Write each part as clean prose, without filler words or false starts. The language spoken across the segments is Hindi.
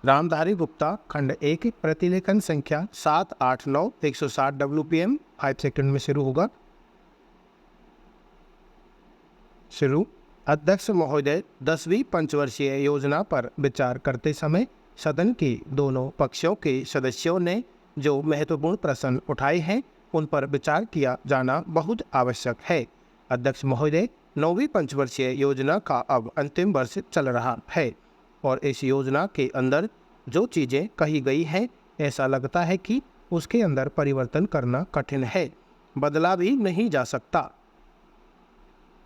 रामधारी गुप्ता, खंड 1, प्रतिलेखन संख्या 789, 160 WPM, 5 सेकंड में शुरू होगा। शुरू। अध्यक्ष महोदय, 10वीं पंचवर्षीय योजना पर विचार करते समय सदन के दोनों पक्षों के सदस्यों ने जो महत्वपूर्ण प्रश्न उठाए हैं उन पर विचार किया जाना बहुत आवश्यक है। अध्यक्ष महोदय, 9वीं पंचवर्षीय योजना का अब अंतिम वर्ष चल रहा है और इस योजना के अंदर जो चीज़ें कही गई हैं ऐसा लगता है कि उसके अंदर परिवर्तन करना कठिन है, बदला भी नहीं जा सकता।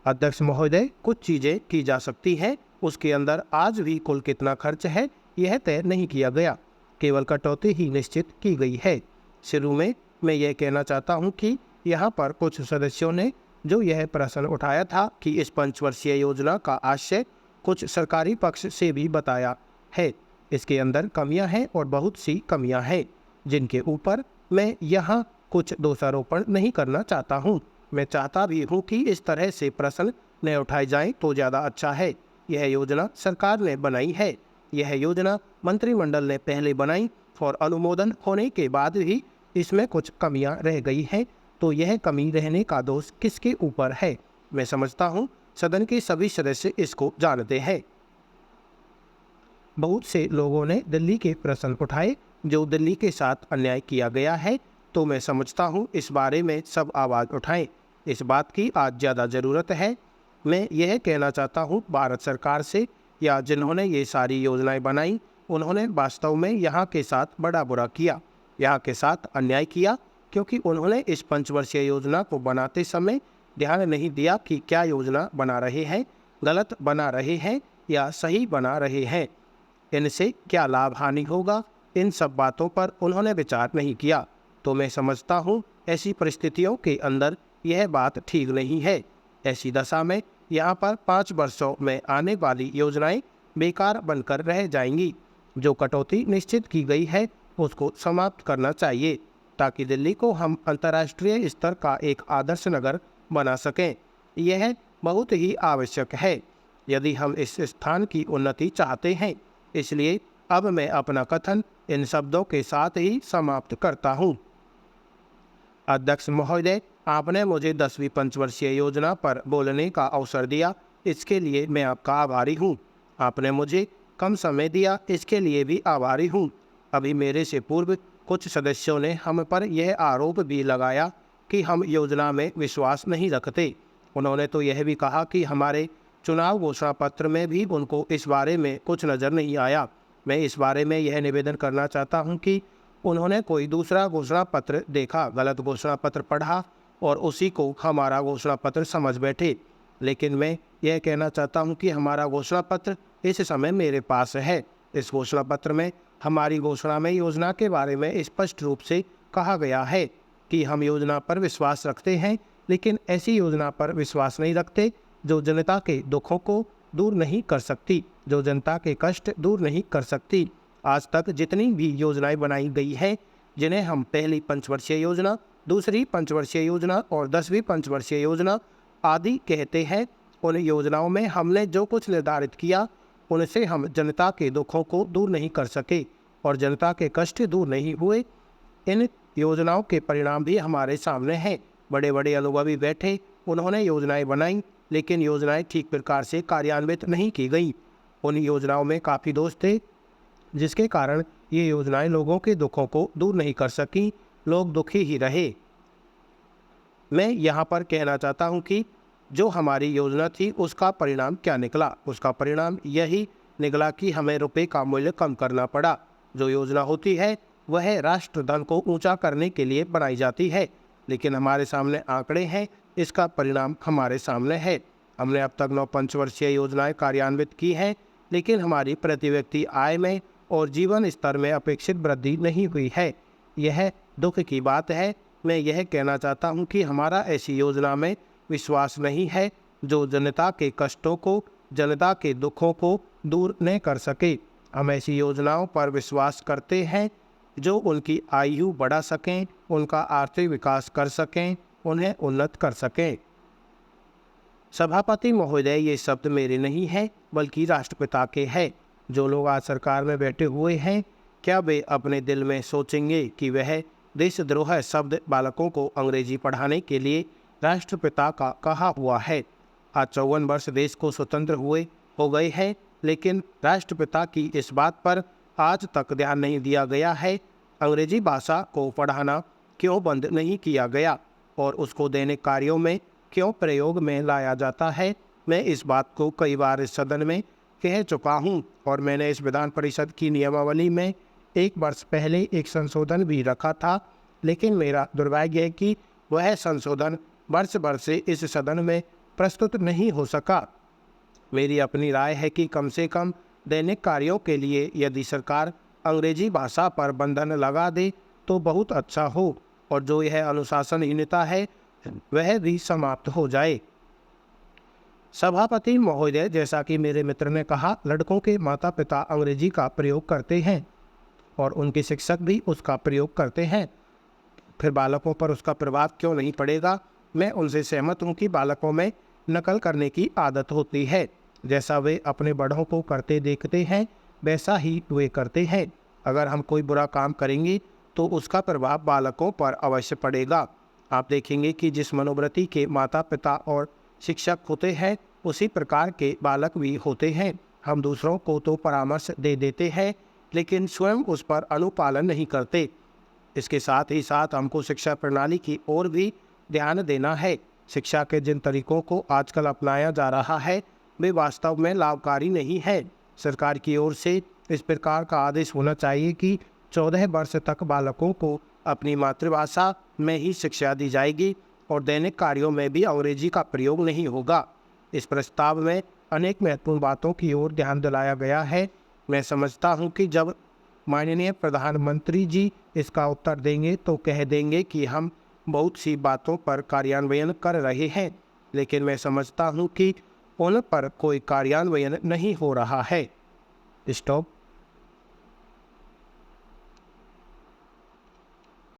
अध्यक्ष महोदय, कुछ चीज़ें की जा सकती हैं, उसके अंदर आज भी कुल कितना खर्च है यह तय नहीं किया गया, केवल कटौती ही निश्चित की गई है। शुरू में मैं यह कहना चाहता हूं कि यहाँ पर कुछ सदस्यों ने जो यह प्रश्न उठाया था कि इस पंचवर्षीय योजना का आशय कुछ सरकारी पक्ष से भी बताया है, इसके अंदर कमियां हैं और बहुत सी कमियां हैं जिनके ऊपर मैं यहाँ कुछ दोषारोपण नहीं करना चाहता हूँ। मैं चाहता भी हूँ कि इस तरह से प्रश्न न उठाए जाएं तो ज़्यादा अच्छा है। यह योजना सरकार ने बनाई है, यह योजना मंत्रिमंडल ने पहले बनाई और अनुमोदन होने के बाद भी इसमें कुछ कमियां रह गई हैं, तो यह कमी रहने का दोष किसके ऊपर है? मैं समझता हूँ सदन के सभी सदस्य इसको जानते हैं। बहुत से लोगों ने दिल्ली के प्रश्न उठाए जो दिल्ली के साथ अन्याय किया गया है, तो मैं समझता हूँ इस बारे में सब आवाज़ उठाएं। इस बात की आज ज़्यादा ज़रूरत है। मैं यह कहना चाहता हूँ भारत सरकार से या जिन्होंने ये सारी योजनाएं बनाई उन्होंने वास्तव में यहाँ के साथ बड़ा बुरा किया, यहाँ के साथ अन्याय किया, क्योंकि उन्होंने इस पंचवर्षीय योजना को बनाते समय ध्यान नहीं दिया कि क्या योजना बना रहे हैं, गलत बना रहे हैं या सही बना रहे हैं, इनसे क्या लाभ हानि होगा, इन सब बातों पर उन्होंने विचार नहीं किया। तो मैं समझता हूँ ऐसी परिस्थितियों के अंदर यह बात ठीक नहीं है। ऐसी दशा में यहाँ पर 5 वर्षों में आने वाली योजनाएं बेकार बनकर रह जाएंगी। जो कटौती निश्चित की गई है उसको समाप्त करना चाहिए ताकि दिल्ली को हम अंतर्राष्ट्रीय स्तर का एक आदर्श नगर बना सकें। यह बहुत ही आवश्यक है यदि हम इस स्थान की उन्नति चाहते हैं। इसलिए अब मैं अपना कथन इन शब्दों के साथ ही समाप्त करता हूँ। अध्यक्ष महोदय, आपने मुझे 10वीं पंचवर्षीय योजना पर बोलने का अवसर दिया, इसके लिए मैं आपका आभारी हूँ। आपने मुझे कम समय दिया, इसके लिए भी आभारी हूँ। अभी मेरे से पूर्व कुछ सदस्यों ने हम पर यह आरोप भी लगाया कि हम योजना में विश्वास नहीं रखते। उन्होंने तो यह भी कहा कि हमारे चुनाव घोषणा पत्र में भी उनको इस बारे में कुछ नज़र नहीं आया। मैं इस बारे में यह निवेदन करना चाहता हूं कि उन्होंने कोई दूसरा घोषणा पत्र देखा, गलत घोषणा पत्र पढ़ा और उसी को हमारा घोषणा पत्र समझ बैठे। लेकिन मैं यह कहना चाहता हूं कि हमारा घोषणा पत्र इस समय मेरे पास है। इस घोषणा पत्र में हमारी घोषणा में योजना के बारे में स्पष्ट रूप से कहा गया है कि हम योजना पर विश्वास रखते हैं, लेकिन ऐसी योजना पर विश्वास नहीं रखते जो जनता के दुखों को दूर नहीं कर सकती, जो जनता के कष्ट दूर नहीं कर सकती। आज तक जितनी भी योजनाएं बनाई गई हैं, जिन्हें हम पहली पंचवर्षीय योजना, दूसरी पंचवर्षीय योजना और 10वीं पंचवर्षीय योजना आदि कहते हैं, उन योजनाओं में हमने जो कुछ निर्धारित किया उनसे हम जनता के दुखों को दूर नहीं कर सके और जनता के कष्ट दूर नहीं हुए। इन योजनाओं के परिणाम भी हमारे सामने हैं। बड़े बड़े अनुभवी बैठे, उन्होंने योजनाएं बनाई, लेकिन योजनाएं ठीक प्रकार से कार्यान्वित नहीं की गई। उन योजनाओं में काफ़ी दोष थे जिसके कारण ये योजनाएं लोगों के दुखों को दूर नहीं कर सकी, लोग दुखी ही रहे। मैं यहाँ पर कहना चाहता हूँ कि जो हमारी योजना थी उसका परिणाम क्या निकला। उसका परिणाम यही निकला कि हमें रुपए का मूल्य कम करना पड़ा। जो योजना होती है वह राष्ट्रधन को ऊंचा करने के लिए बनाई जाती है, लेकिन हमारे सामने आंकड़े हैं, इसका परिणाम हमारे सामने है। हमने अब तक 9 पंचवर्षीय योजनाएं कार्यान्वित की हैं, लेकिन हमारी प्रति व्यक्ति आय में और जीवन स्तर में अपेक्षित वृद्धि नहीं हुई है। यह दुख की बात है। मैं यह कहना चाहता हूं कि हमारा ऐसी योजना में विश्वास नहीं है जो जनता के कष्टों को, जनता के दुखों को दूर न कर सके। हम ऐसी योजनाओं पर विश्वास करते हैं जो उनकी आयु बढ़ा सकें, उनका आर्थिक विकास कर सकें, उन्हें उन्नत कर सकें। सभापति महोदय, ये शब्द मेरे नहीं हैं बल्कि राष्ट्रपिता के हैं। जो लोग आज सरकार में बैठे हुए हैं, क्या वे अपने दिल में सोचेंगे कि वह देशद्रोह शब्द बालकों को अंग्रेजी पढ़ाने के लिए राष्ट्रपिता का कहा हुआ है? आज 54 वर्ष देश को स्वतंत्र हुए हो गए हैं, लेकिन राष्ट्रपिता की इस बात पर आज तक ध्यान नहीं दिया गया है। अंग्रेजी भाषा को पढ़ाना क्यों बंद नहीं किया गया और उसको दैनिक कार्यों में क्यों प्रयोग में लाया जाता है? मैं इस बात को कई बार इस सदन में कह चुका हूं और मैंने इस विधान परिषद की नियमावली में 1 वर्ष पहले एक संशोधन भी रखा था, लेकिन मेरा दुर्भाग्य है कि वह संशोधन वर्ष भर से इस सदन में प्रस्तुत नहीं हो सका। मेरी अपनी राय है कि कम से कम दैनिक कार्यों के लिए यदि सरकार अंग्रेजी भाषा पर बंधन लगा दे तो बहुत अच्छा हो और जो यह अनुशासनहीनता है वह भी समाप्त हो जाए। सभापति महोदय, जैसा कि मेरे मित्र ने कहा, लड़कों के माता पिता अंग्रेजी का प्रयोग करते हैं और उनके शिक्षक भी उसका प्रयोग करते हैं, फिर बालकों पर उसका प्रभाव क्यों नहीं पड़ेगा? मैं उनसे सहमत हूँ कि बालकों में नकल करने की आदत होती है। जैसा वे अपने बड़ों को करते देखते हैं वैसा ही वे करते हैं। अगर हम कोई बुरा काम करेंगे तो उसका प्रभाव बालकों पर अवश्य पड़ेगा। आप देखेंगे कि जिस मनोवृत्ति के माता पिता और शिक्षक होते हैं उसी प्रकार के बालक भी होते हैं। हम दूसरों को तो परामर्श दे देते हैं लेकिन स्वयं उस पर अनुपालन नहीं करते। इसके साथ ही साथ हमको शिक्षा प्रणाली की ओर भी ध्यान देना है। शिक्षा के जिन तरीकों को आजकल अपनाया जा रहा है वे वास्तव में लाभकारी नहीं है। सरकार की ओर से इस प्रकार का आदेश होना चाहिए कि 14 वर्ष तक बालकों को अपनी मातृभाषा में ही शिक्षा दी जाएगी और दैनिक कार्यों में भी अंग्रेजी का प्रयोग नहीं होगा। इस प्रस्ताव में अनेक महत्वपूर्ण बातों की ओर ध्यान दिलाया गया है। मैं समझता हूं कि जब माननीय प्रधानमंत्री जी इसका उत्तर देंगे तो कह देंगे कि हम बहुत सी बातों पर कार्यान्वयन कर रहे हैं, लेकिन मैं समझता हूं कि उन पर कोई कार्यान्वयन नहीं हो रहा है। स्टॉप।